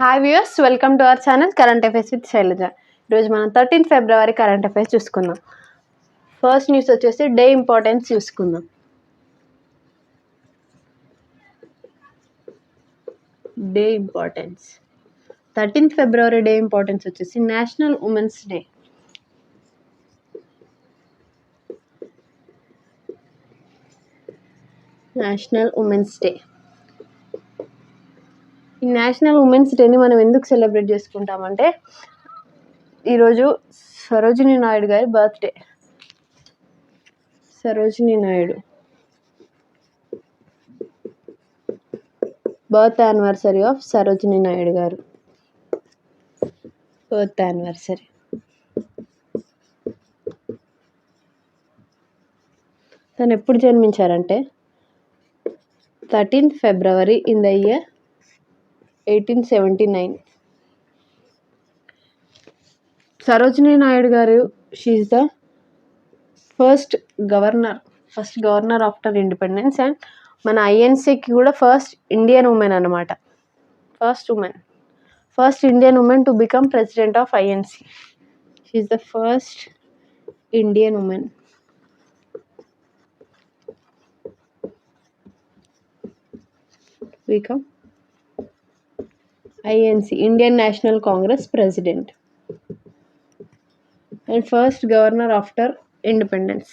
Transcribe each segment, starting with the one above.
Hi viewers, welcome to our channel current affairs with Shailaja. ఈరోజు మనం 13 February current affairs చూసుకుందాం. First news వచ్చేసి day importance చూసుకుందాం. Day importance 13 February day importance వచ్చేసి national women's day. National women's day. ఈ national women's డేని మనం ఎందుకు సెలబ్రేట్ చేసుకుంటామంటే ఈరోజు సరోజినీ నాయుడు గారి birthday. Sarojini Naidu birth anniversary of Sarojini Naidu గారు. Birth anniversary. తను ఎప్పుడు జన్మించారంటే 13th February in the year 1879. Sarojini Naidu గారు she's the first governor after independence and మన ఐఎన్సీకి కూడా ఫస్ట్ ఇండియన్ ఉమెన్ అనమాట. First Indian women to become president of INC. She's the first Indian women. Become INC, Indian National Congress President, and first governor after independence.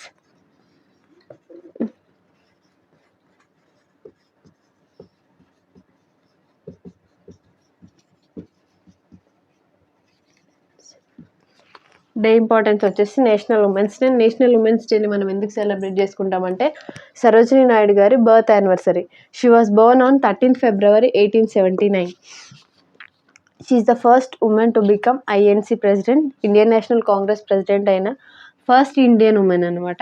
Day importance వచ్చేసి national women's day. National women's డేని మనం ఎందుకు celebrate చేసుకుంటామంటే సరోజినీ నాయుడు గారి birth anniversary. She was born on 13th February 1879. She is the first woman to become INC president, Indian National Congress president అయిన first Indian women అనమాట.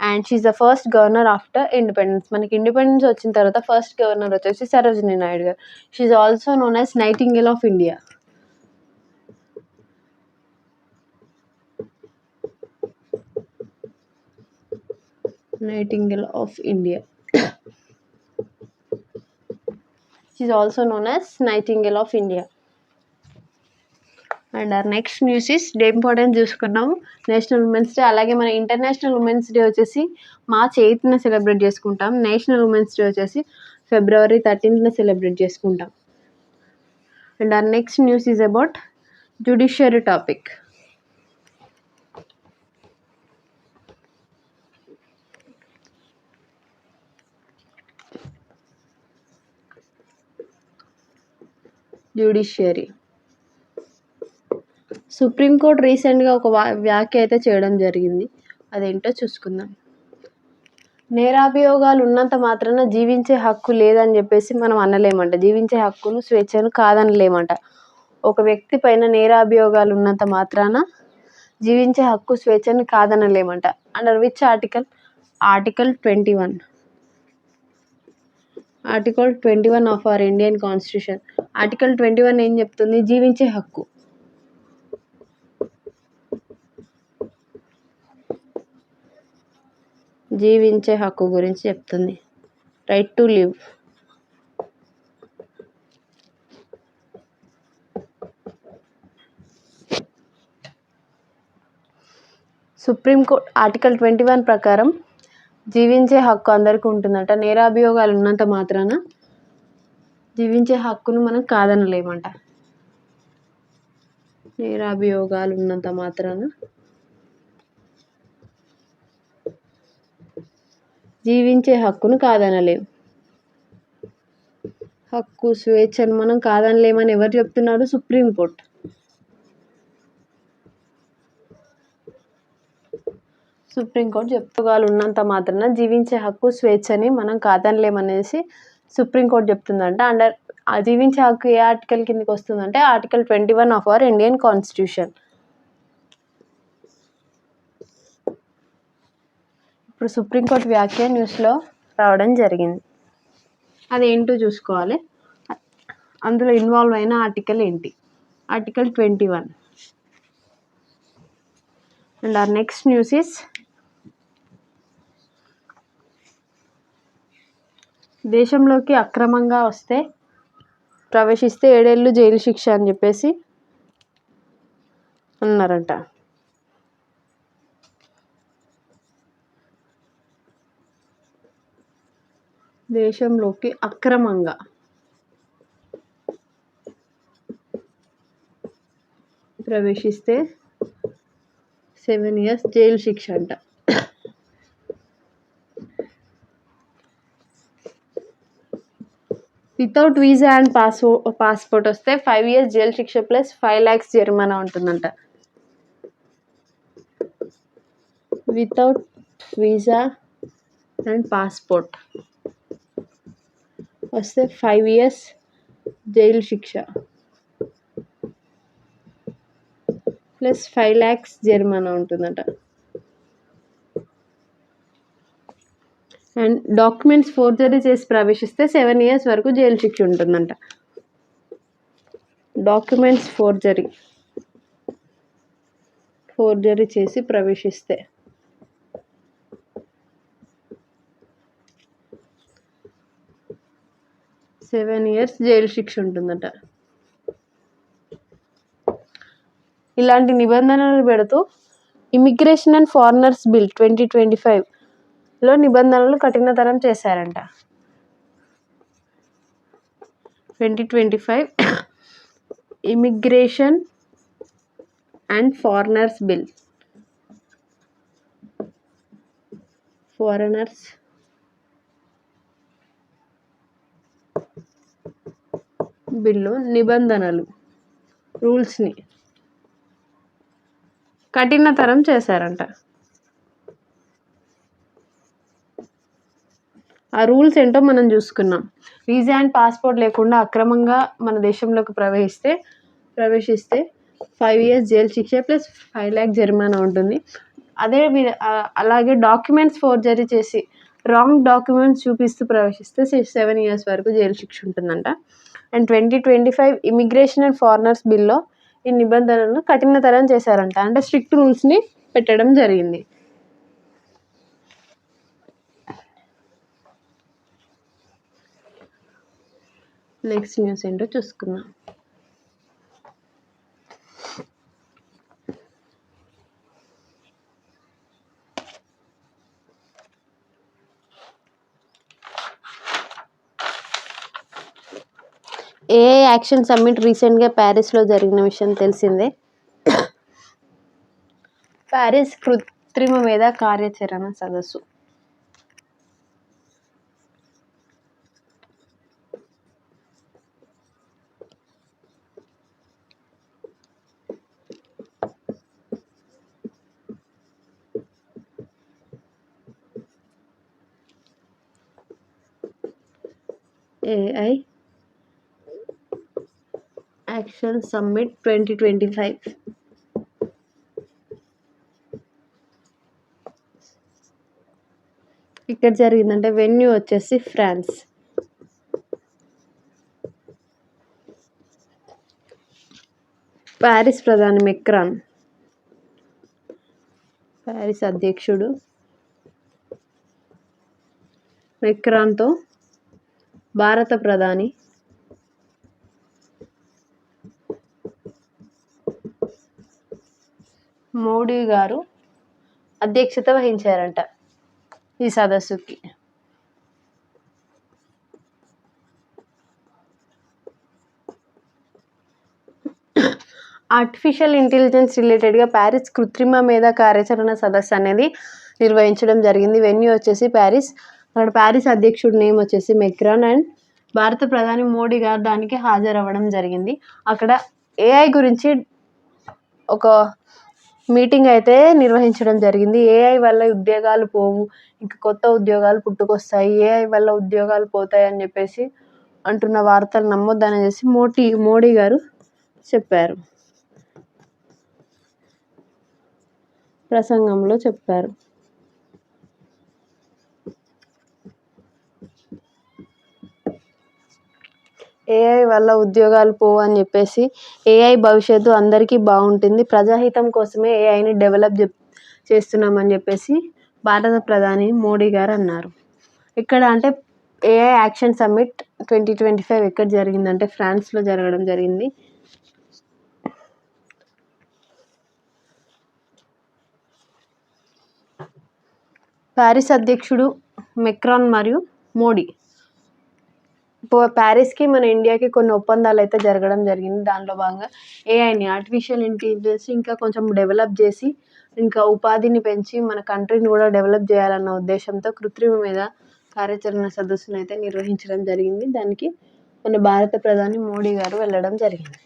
And she is the first governor after independence. మనకి independence వచ్చిన తర్వాత first governor వచ్చేసి సరోజినీ నాయుడు గారు. She is also known as nightingale of India. Nightingale of India. She is also known as Nightingale of India. And our next news is day importance చూసుకున్నాము national women's day. అలాగే మన international women's day వచ్చేసి March 8th celebrate చేసుకుంటాం. National women's day వచ్చేసి February 13th celebrate చేసుకుంటాం. And our next news is about judiciary topic. Judiciary. Supreme court రీసెంట్గా ఒక వ్యాఖ్య అయితే చేయడం జరిగింది. అదేంటో చూసుకుందాం. నేరాభియోగాలు ఉన్నంత మాత్రాన జీవించే హక్కు లేదని చెప్పేసి మనం అనలేమంట. జీవించే హక్కును స్వేచ్ఛను కాదనలేమంట. ఒక వ్యక్తి పైన నేరాభియోగాలు ఉన్నంత మాత్రాన జీవించే హక్కు స్వేచ్ఛను కాదనలేమంట. Under which article? Article 21. Article 21 of our Indian constitution. Article 21 ఏం చెప్తుంది? జీవించే హక్కు. జీవించే హక్కు గురించి చెప్తుంది. Right to live. Supreme court article 21 ప్రకారం జీవించే హక్కు అందరికీ ఉంటుందట. నేరాభియోగాలు ఉన్నంత మాత్రాన జీవించే హక్కును మనం కాదనలేమంట. నేరాభియోగాలు ఉన్నంత మాత్రాన జీవించే హక్కును కాదనలేం. హక్కు స్వేచ్ఛను మనం కాదనలేమని ఎవరు చెప్తున్నారు? సుప్రీంకోర్టు. సుప్రీంకోర్టు చెప్పుకోగలు ఉన్నంత మాత్రాన జీవించే హక్కు స్వేచ్ఛని మనం కాదనలేమనేసి సుప్రీంకోర్టు చెప్తుందంట. జీవించే హక్కు ఏ ఆర్టికల్ కిందకి వస్తుందంటే Article 21 of our Indian constitution. ఇప్పుడు సుప్రీంకోర్టు వ్యాఖ్య న్యూస్లో రావడం జరిగింది. అదేంటో చూసుకోవాలి. అందులో ఇన్వాల్వ్ అయిన ఆర్టికల్ ఏంటి? Article 21. And our next news is దేశంలోకి అక్రమంగా వస్తే ప్రవేశిస్తే 7 ఏళ్ళు జైలు శిక్ష అని చెప్పేసి అన్నారంట. దేశంలోకి అక్రమంగా ప్రవేశిస్తే 7 years జైలు శిక్ష అంట. వితౌట్ వీసా అండ్ పాస్పోర్ట్ వస్తే 5 years జైలు శిక్ష ప్లస్ 5 lakhs జరిమానా ఉంటుందంట. వితౌట్ వీసా అండ్ పాస్పోర్ట్ వస్తే 5 years జైలు శిక్ష ప్లస్ 5 lakhs జరిమానా ఉంటుందట. అండ్ డాక్యుమెంట్స్ ఫోర్జరీ చేసి ప్రవేశిస్తే 7 years వరకు జైలు శిక్ష ఉంటుందంట. డాక్యుమెంట్స్ ఫోర్జరీ చేసి ప్రవేశిస్తే 7 years జైలు శిక్ష ఉంటుందట. ఇలాంటి నిబంధనలు పెడుతూ ఇమిగ్రేషన్ అండ్ ఫారినర్స్ బిల్ 2025లో నిబంధనలు కఠినతరం చేశారంట. 2025 ఇమిగ్రేషన్ అండ్ ఫారినర్స్ బిల్లు నిబంధనలు రూల్స్ని కఠినతరం చేశారంట. ఆ రూల్స్ ఏంటో మనం చూసుకున్నాం. వీసా అండ్ పాస్పోర్ట్ లేకుండా అక్రమంగా మన దేశంలోకి ప్రవేశిస్తే 5 years జైలు శిక్ష ప్లస్ 5 lakhs జరిమానా ఉంటుంది. అలాగే డాక్యుమెంట్స్ ఫోర్జరీ చేసి రాంగ్ డాక్యుమెంట్స్ చూపిస్తూ ప్రవేశిస్తే 7 years వరకు జైలు శిక్ష ఉంటుందంట. అండ్ 2025 ఇమిగ్రేషన్ అండ్ ఫారినర్స్ బిల్లో ఈ నిబంధనలను కఠినతరం చేశారంట. అంటే స్ట్రిక్ట్ రూల్స్ని పెట్టడం జరిగింది. నెక్స్ట్ న్యూస్ ఏంటో చూసుకుందాం. ఏఐ యాక్షన్ సమ్మిట్ రీసెంట్గా ప్యారిస్లో జరిగిన విషయం తెలిసిందే. ప్యారిస్ కృత్రిమ మేధా కార్యాచరణ సదస్సు. ఏఐ యాక్షన్ సమ్మిట్ 2025 ఇక్కడ జరిగిందంటే వెన్యూ వచ్చేసి ఫ్రాన్స్. ప్యారిస్ ప్రధాని మెక్రాన్, ప్యారిస్ అధ్యక్షుడు మెక్రాన్తో భారత ప్రధాని మోడీ గారు అధ్యక్షత వహించారంట ఈ సదస్సుకి. ఆర్టిఫిషియల్ ఇంటెలిజెన్స్ రిలేటెడ్గా ప్యారిస్ కృత్రిమ మేధా కార్యాచరణ సదస్సు అనేది నిర్వహించడం జరిగింది. వెన్యూ వచ్చేసి ప్యారిస్. అక్కడ ప్యారిస్ అధ్యక్షుడి నేమ్ వచ్చేసి మెక్రాన్ అండ్ భారత ప్రధాని మోడీ గారు దానికి హాజరవ్వడం జరిగింది. అక్కడ ఏఐ గురించి ఒక మీటింగ్ అయితే నిర్వహించడం జరిగింది. ఏఐ వల్ల ఉద్యోగాలు పోవు, ఇంకా కొత్త ఉద్యోగాలు పుట్టుకొస్తాయి, ఏఐ వల్ల ఉద్యోగాలు పోతాయి అని చెప్పేసి అంటున్న వార్తలు నమ్మొద్దనేసి మోడీ గారు చెప్పారు, ప్రసంగంలో చెప్పారు. ఏఐ వల్ల ఉద్యోగాలు పోవు అని చెప్పేసి, ఏఐ భవిష్యత్తు అందరికీ బాగుంటుంది, ప్రజాహితం కోసమే ఏఐని డెవలప్ చేస్తున్నామని చెప్పేసి భారత ప్రధాని మోడీ గారు అన్నారు. ఇక్కడ అంటే ఏఐ యాక్షన్ సమ్మిట్ 2025 ఎక్కడ జరిగిందంటే ఫ్రాన్స్లో జరగడం జరిగింది. ప్యారిస్ అధ్యక్షుడు మెక్రాన్ మరియు మోడీ. ప్యారిస్కి మన ఇండియాకి కొన్ని ఒప్పందాలు అయితే జరగడం జరిగింది. దాంట్లో భాగంగా ఏఐని, ఆర్టిఫిషియల్ ఇంటెలిజెన్స్ ఇంకా కొంచెం డెవలప్ చేసి ఇంకా ఉపాధిని పెంచి మన కంట్రీని కూడా డెవలప్ చేయాలన్న ఉద్దేశంతో కృత్రిమ మీద కార్యాచరణ సదస్సును అయితే నిర్వహించడం జరిగింది. దానికి మన భారత ప్రధాని మోడీ గారు వెళ్ళడం జరిగింది.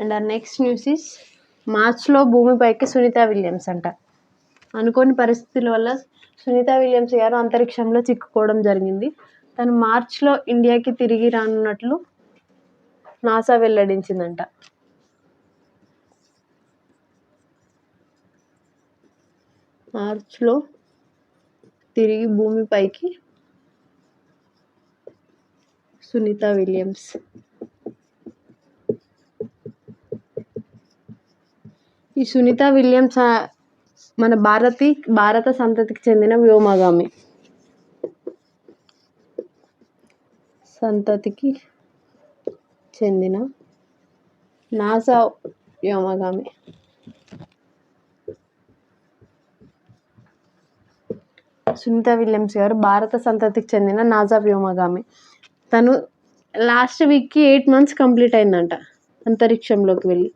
And our next news is మార్చ్లో భూమిపైకి సునీత విలియమ్స్ అంట. అనుకోని పరిస్థితుల వల్ల సునీత విలియమ్స్ గారు అంతరిక్షంలో చిక్కుకోవడం జరిగింది. తను మార్చ్లో ఇండియాకి తిరిగి రానున్నట్లు నాసా వెల్లడించిందంట. మార్చ్లో తిరిగి భూమిపైకి సునీత విలియమ్స్. ఈ సునీత విలియమ్స్ మన భారత సంతతికి చెందిన వ్యోమగామి. నాసా వ్యోమగామి. సునీత విలియమ్స్ గారు భారత సంతతికి చెందిన నాసా వ్యోమగామి. తను లాస్ట్ వీక్కి 8 months కంప్లీట్ అయిందంట అంతరిక్షంలోకి వెళ్ళి.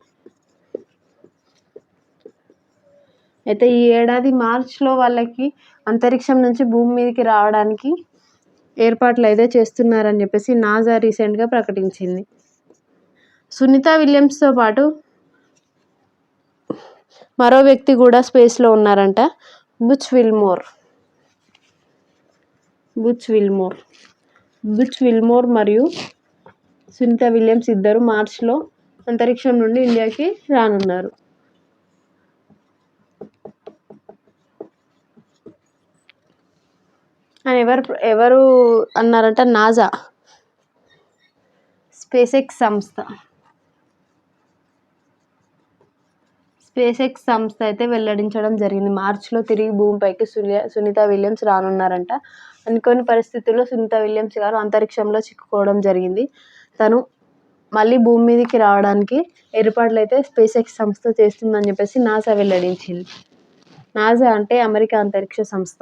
అయితే ఈ ఏడాది మార్చ్లో వాళ్ళకి అంతరిక్షం నుంచి భూమి మీదకి రావడానికి ఏర్పాట్లు అయితే చేస్తున్నారని చెప్పేసి నాసా రీసెంట్గా ప్రకటించింది. సునీత విలియమ్స్తో పాటు మరో వ్యక్తి కూడా స్పేస్లో ఉన్నారంట, బుచ్ విల్మోర్ మరియు సునీత విలియమ్స్ ఇద్దరు మార్చ్లో అంతరిక్షం నుండి ఇండియాకి రానున్నారు. అని ఎవరు అన్నారంట? నాసా స్పేస్ ఎక్స్ సంస్థ అయితే వెల్లడించడం జరిగింది. మార్చ్లో తిరిగి భూమిపైకి సునీత విలియమ్స్ రానున్నారంట. అనుకోని పరిస్థితుల్లో సునీత విలియమ్స్ గారు అంతరిక్షంలో చిక్కుకోవడం జరిగింది. తను మళ్ళీ భూమి మీదకి రావడానికి ఏర్పాట్లు అయితే స్పేస్ ఎక్స్ సంస్థ చేస్తుందని చెప్పేసి నాసా వెల్లడించింది. నాసా అంటే అమెరికా అంతరిక్ష సంస్థ.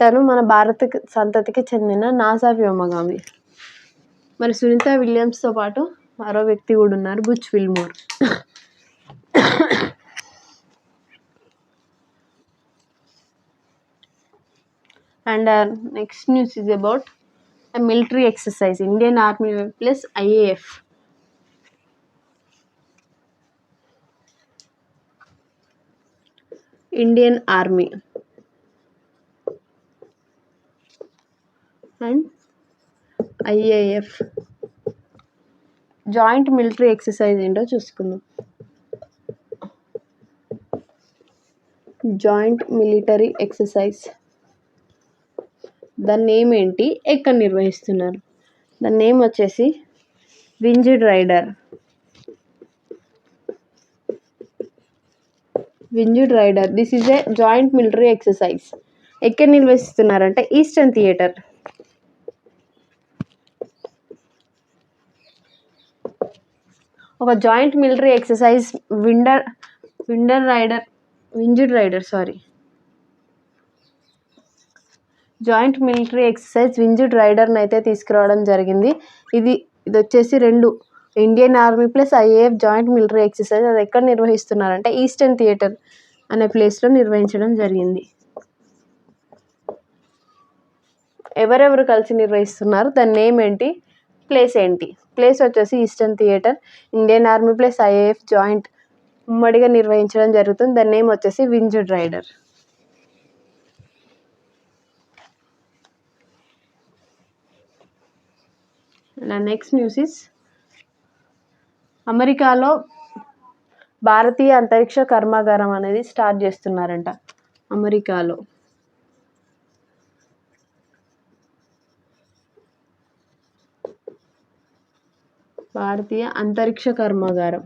తను మన భారత సంతతికి చెందిన నాసా వ్యోమగామి. మరి సునీత విలియమ్స్తో పాటు మరో వ్యక్తి కూడా ఉన్నారు, Butch Wilmore. And next news is about a military exercise, Indian Army plus IAF. Indian Army and IAF joint military exercise ఏంటో చూసుకుందాం. జాయింట్ మిలిటరీ ఎక్సర్సైజ్ దాని నేమ్ ఏంటి, ఎక్కడ నిర్వహిస్తున్నారు? దాని నేమ్ వచ్చేసి winged raider. This is a joint military exercise. ఎక్కడ నిర్వహిస్తున్నారంటే ఈస్టర్న్ థియేటర్. ఒక joint military exercise joint military exercise winged రైడర్ని అయితే తీసుకురావడం జరిగింది. ఇది వచ్చేసి 2 Indian Army plus IAF joint military exercise. అది ఎక్కడ నిర్వహిస్తున్నారంటే ఈస్టర్న్ థియేటర్ అనే ప్లేస్లో నిర్వహించడం జరిగింది. ఎవరెవరు కలిసి నిర్వహిస్తున్నారు, దాని నేమ్ ఏంటి, ప్లేస్ ఏంటి? ప్లేస్ వచ్చేసి eastern theatre. Indian Army plus IAF joint ఉమ్మడిగా నిర్వహించడం జరుగుతుంది. దాని నేమ్ వచ్చేసి winged rider. Next news is అమెరికాలో భారతీయ అంతరిక్ష కర్మాగారం అనేది స్టార్ట్ చేస్తున్నారంట. అమెరికాలో భారతీయ అంతరిక్ష కర్మాగారం.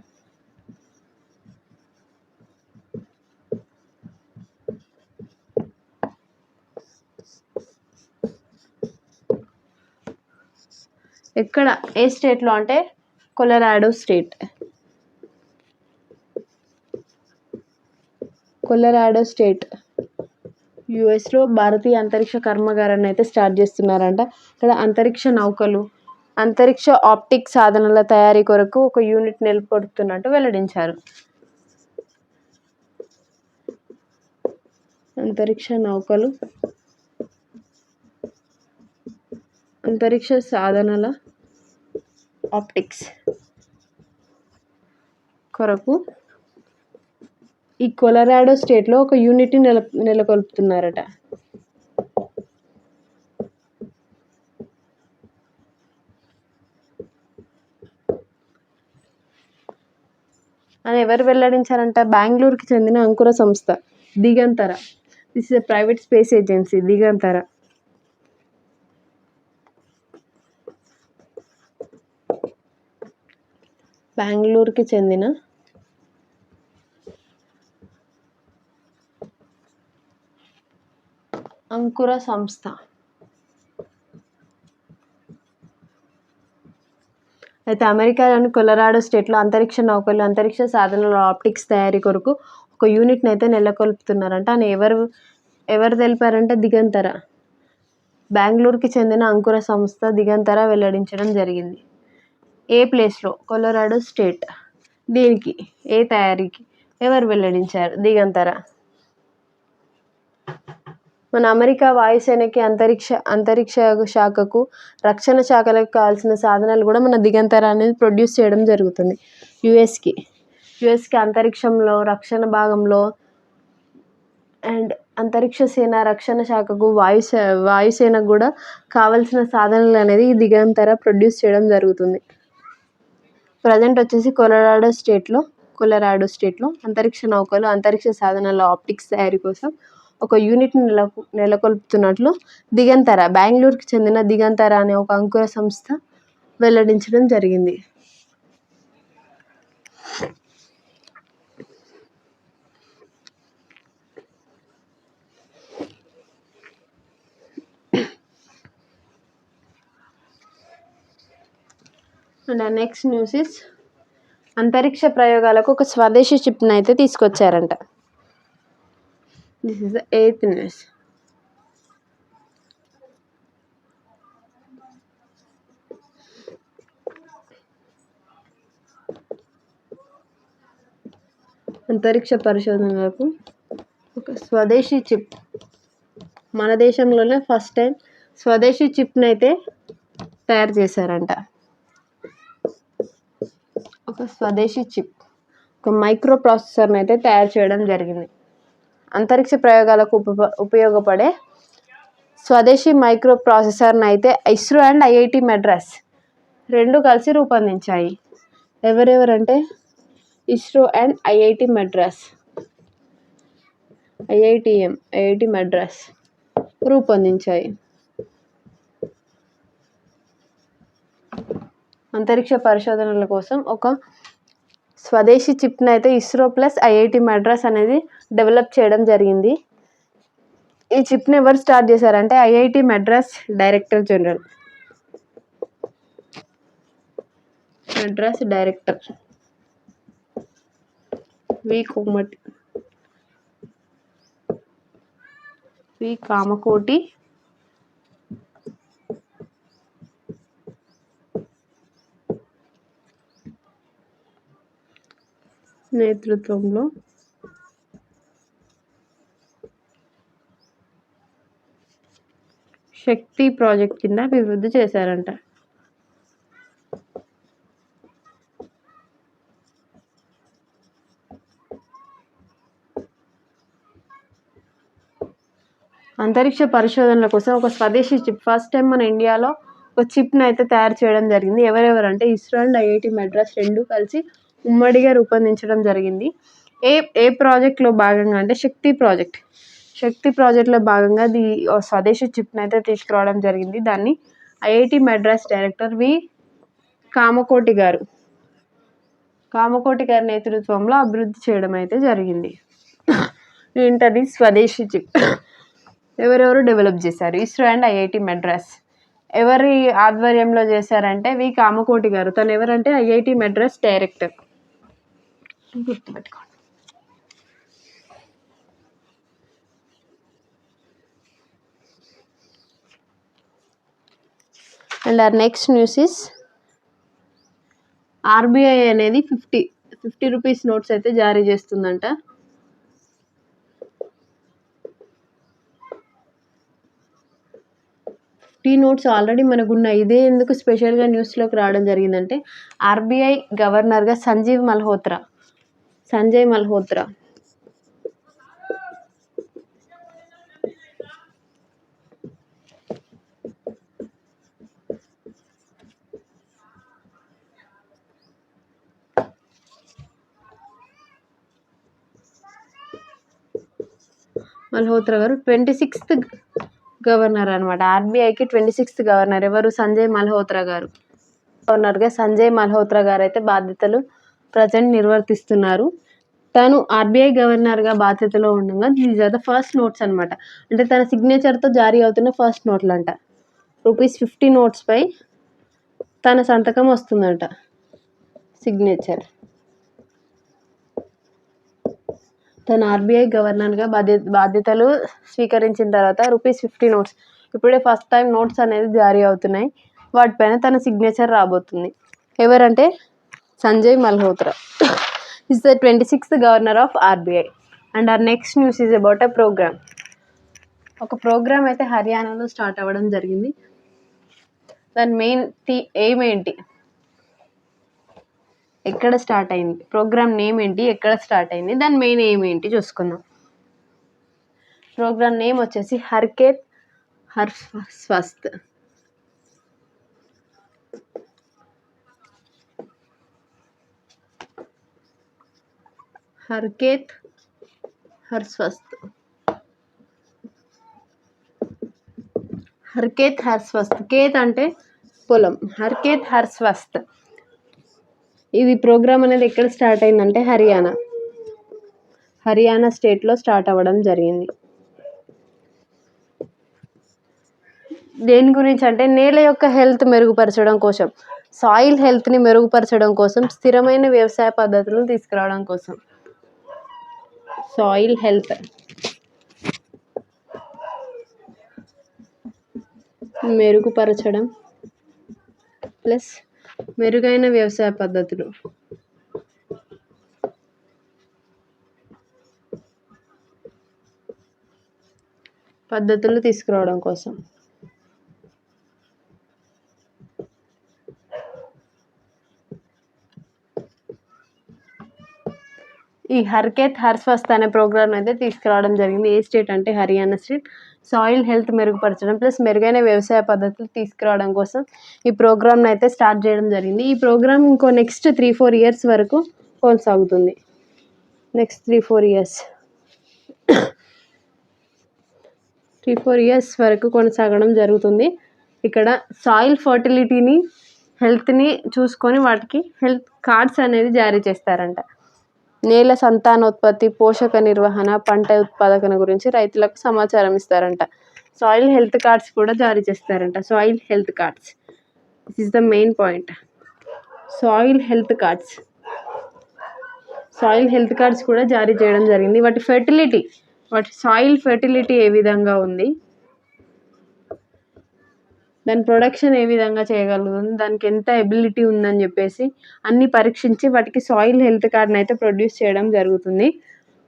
ఎక్కడ, ఏ స్టేట్లో అంటే కొలరాడో స్టేట్. కొలరాడో స్టేట్ యుఎస్లో భారతీయ అంతరిక్ష కర్మాగారాన్ని అయితే స్టార్ట్ చేస్తున్నారంట. ఇక్కడ అంతరిక్ష నౌకలు, అంతరిక్ష ఆప్టిక్ సాధనాల తయారీ కొరకు ఒక యూనిట్ నెలకొల్పుతున్నట్టు వెల్లడించారు. అంతరిక్ష నౌకలు, అంతరిక్ష సాధనాల ఆప్టిక్స్ కొరకు ఈ కొలరాడో స్టేట్లో ఒక యూనిట్ని నెలకొల్పుతున్నారట. అని ఎవరు వెల్లడించారంట? బెంగళూరుకి చెందిన అంకుర సంస్థ Digantara. This is a private space agency Digantara. బెంగళూరుకి చెందిన అంకుర సంస్థ. అయితే అమెరికాలోని కొలరాడో స్టేట్లో అంతరిక్ష నౌకలు, అంతరిక్ష సాధనాల ఆప్టిక్స్ తయారీ కొరకు ఒక యూనిట్ని అయితే నెలకొల్పుతున్నారంట అని ఎవరు తెలిపారంటే దిగంతర. బెంగళూరుకి చెందిన అంకుర సంస్థ దిగంతర వెల్లడించడం జరిగింది. ఏ ప్లేస్లో? Colorado state. దీనికి, ఏ తయారీకి? ఎవరు వెల్లడించారు? దిగంతర. మన అమెరికా వాయుసేనకి, అంతరిక్ష శాఖకు, రక్షణ శాఖలకు కావాల్సిన సాధనాలు కూడా మన దిగంతర అనేది ప్రొడ్యూస్ చేయడం జరుగుతుంది. యుఎస్కి అంతరిక్షంలో, రక్షణ భాగంలో అండ్ అంతరిక్ష సేన, రక్షణ శాఖకు, వాయుసేనకు కూడా కావాల్సిన సాధనాలు అనేది ఈ దిగంతర ప్రొడ్యూస్ చేయడం జరుగుతుంది. ప్రజెంట్ వచ్చేసి కొలరాడో స్టేట్లో అంతరిక్ష నౌకలు, అంతరిక్ష సాధనాల ఆప్టిక్స్ తయారీ కోసం ఒక యూనిట్ని నెలకొల్పుతున్నట్లు దిగంతర, బెంగళూరుకి చెందిన దిగంతర అనే ఒక అంకుర సంస్థ వెల్లడించడం జరిగింది. అండ్ నెక్స్ట్ న్యూస్ ఇస్ అంతరిక్ష ప్రయోగాలకు ఒక స్వదేశీ చిప్ని అయితే తీసుకొచ్చారంట. This is the 8th news. అంతరిక్ష పరిశోధనలకు ఒక స్వదేశీ చిప్, మన దేశంలోనే ఫస్ట్ టైం స్వదేశీ చిప్ని అయితే తయారు చేశారంట. ఒక స్వదేశీ చిప్, ఒక మైక్రో ప్రాసెసర్ని అయితే తయారు చేయడం జరిగింది. అంతరిక్ష ప్రయోగాలకు ఉపయోగపడే స్వదేశీ మైక్రో ప్రాసెసర్ని అయితే ఇస్రో అండ్ ఐఐటి మద్రాస్ రెండు కలిసి రూపొందించాయి. ఎవరెవరంటే ISRO and IIT Madras, IIT Madras రూపొందించాయి. అంతరిక్ష పరిశోధనల కోసం ఒక స్వదేశీ చిప్ని అయితే ఇస్రో ప్లస్ ఐఐటి మద్రాస్ అనేది డెవలప్ చేయడం జరిగింది. ఈ చిప్ని ఎవరు స్టార్ట్ చేశారంటే ఐఐటి మద్రాస్ డైరెక్టర్ జనరల్, వి కామకోటి నేతృత్వంలో శక్తి ప్రాజెక్ట్ కింద అభివృద్ధి చేశారంట. అంతరిక్ష పరిశోధనల కోసం ఒక స్వదేశీ చిప్, ఫస్ట్ టైం మన ఇండియాలో ఒక చిప్ని అయితే తయారు చేయడం జరిగింది. ఎవరెవరంటే ఇస్రో అండ్ ఐఐటి మద్రాస్ రెండు కలిసి ఉమ్మడిగా రూపొందించడం జరిగింది. ఏ ప్రాజెక్ట్లో భాగంగా అంటే శక్తి ప్రాజెక్ట్లో భాగంగా స్వదేశీ చిప్ని అయితే తీసుకురావడం జరిగింది. దాన్ని ఐఐటి మద్రాస్ డైరెక్టర్ కామకోటి గారి నేతృత్వంలో అభివృద్ధి చేయడం అయితే జరిగింది. ఏంటది స్వదేశీ చిప్ ఎవరెవరు డెవలప్ చేశారు? ISRO and IIT Madras. ఎవరి ఆధ్వర్యంలో చేశారంటే వి కామకోటి గారు. తను ఎవరంటే ఐఐటి మెడ్రాస్ డైరెక్టర్. గుర్తుపెట్టుకోండి. And our next news is RBI అనేది 50 రూపీస్ నోట్స్ అయితే జారీ చేస్తుందంట. నోట్స్ ఆల్రెడీ మనకున్న ఇదే ఎందుకు స్పెషల్గా న్యూస్లోకి రావడం జరిగిందంటే ఆర్బీఐ గవర్నర్గా సంజయ్ మల్హోత్రా. గారు 26th గవర్నర్ అనమాట. ఆర్బీఐకి 26th గవర్నర్ ఎవరు? సంజయ్ మల్హోత్రా గారు. గవర్నర్గా సంజయ్ మల్హోత్రా గారు అయితే బాధ్యతలు ప్రజెంట్ నిర్వర్తిస్తున్నారు. తను ఆర్బీఐ గవర్నర్గా బాధ్యతలో ఉండగా these are the first notes అనమాట. అంటే తన సిగ్నేచర్తో జారీ అవుతున్న ఫస్ట్ నోట్లు అంట. ₹50 నోట్స్పై తన సంతకం వస్తుందంట, సిగ్నేచర్. తను ఆర్బీఐ గవర్నర్గా బాధ్యతలు స్వీకరించిన తర్వాత ₹50 నోట్స్ ఇప్పుడే ఫస్ట్ టైం నోట్స్ అనేది జారీ అవుతున్నాయి. వాటిపైన తన సిగ్నేచర్ రాబోతుంది. ఎవరంటే Sanjay Malhotra is the 26th governor of RBI. And our next news is about a program. ఒక ప్రోగ్రామ్ అయితే హర్యానాలో స్టార్ట్ అవ్వడం జరిగింది. దాని మెయిన్ ఎయిమ్ ఏంటి, ఎక్కడ స్టార్ట్ అయింది, ప్రోగ్రామ్ నేమ్ ఏంటి, ఎక్కడ స్టార్ట్ అయింది, దాని మెయిన్ ఎయిమ్ ఏంటి చూసుకుందాం. ప్రోగ్రామ్ నేమ్ వచ్చేసి హర్కేత్ హర్ స్వస్థ్. హర్కేత్ హర్ స్వస్థ్. కేత్ అంటే పొలం. హర్కేత్ హర్ స్వస్థ్. ఇది ప్రోగ్రామ్ అనేది ఎక్కడ స్టార్ట్ అయిందంటే హర్యానా స్టేట్లో స్టార్ట్ అవ్వడం జరిగింది. దేని గురించి అంటే నేల యొక్క హెల్త్ మెరుగుపరచడం కోసం, సాయిల్ హెల్త్ని మెరుగుపరచడం కోసం, స్థిరమైన వ్యవసాయ పద్ధతులను తీసుకురావడం కోసం. సాయిల్ హెల్త్ మెరుగుపరచడం ప్లస్ మెరుగైన వ్యవసాయ పద్ధతులు తీసుకురావడం కోసం. ఈ హర్కేత్ హర్ స్వస్థ్ అనే ప్రోగ్రామ్ అయితే తీసుకురావడం జరిగింది. ఏ స్టేట్ అంటే హర్యానా స్టేట్. సాయిల్ హెల్త్ మెరుగుపరచడం ప్లస్ మెరుగైన వ్యవసాయ పద్ధతులు తీసుకురావడం కోసం ఈ ప్రోగ్రామ్ని అయితే స్టార్ట్ చేయడం జరిగింది. ఈ ప్రోగ్రామ్ ఇంకో నెక్స్ట్ 3-4 ఇయర్స్ వరకు కొనసాగుతుంది. నెక్స్ట్ 3-4 ఇయర్స్ వరకు కొనసాగడం జరుగుతుంది. ఇక్కడ సాయిల్ ఫర్టిలిటీని, హెల్త్ని చూసుకొని వాటికి హెల్త్ కార్డ్స్ అనేది జారీ చేస్తారంట. నేల సంతానోత్పత్తి, పోషక నిర్వహణ, పంట ఉత్పాదకన గురించి రైతులకు సమాచారం ఇస్తారంట. సాయిల్ హెల్త్ కార్డ్స్ కూడా జారీ చేస్తారంట. Soil health cards, this is the main point. Soil health cards కూడా జారీ చేయడం జరిగింది. వాటి సాయిల్ ఫెర్టిలిటీ ఏ విధంగా ఉంది, దాని ప్రొడక్షన్ ఏ విధంగా చేయగలుగుతుంది, దానికి ఎంత ఎబిలిటీ ఉందని చెప్పేసి అన్నీ పరీక్షించి వాటికి సాయిల్ హెల్త్ కార్డ్ని అయితే ప్రొడ్యూస్ చేయడం జరుగుతుంది.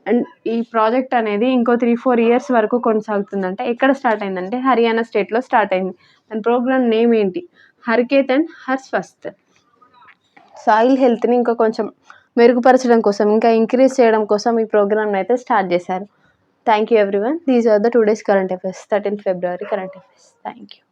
అండ్ ఈ ప్రాజెక్ట్ అనేది ఇంకో 3-4 ఇయర్స్ వరకు కొనసాగుతుందంట. ఎక్కడ స్టార్ట్ అయిందంటే హర్యానా స్టేట్లో స్టార్ట్ అయింది. దాని ప్రోగ్రామ్ నేమ్ ఏంటి, హర్కేత్ అండ్ హర్ స్వస్థ్. సాయిల్ హెల్త్ని ఇంకా కొంచెం మెరుగుపరచడం కోసం, ఇంకా ఇంక్రీజ్ చేయడం కోసం ఈ ప్రోగ్రామ్ని అయితే స్టార్ట్ చేశారు. Thank you everyone. These are the 2 days current affairs, 13th February current affairs. Thank you.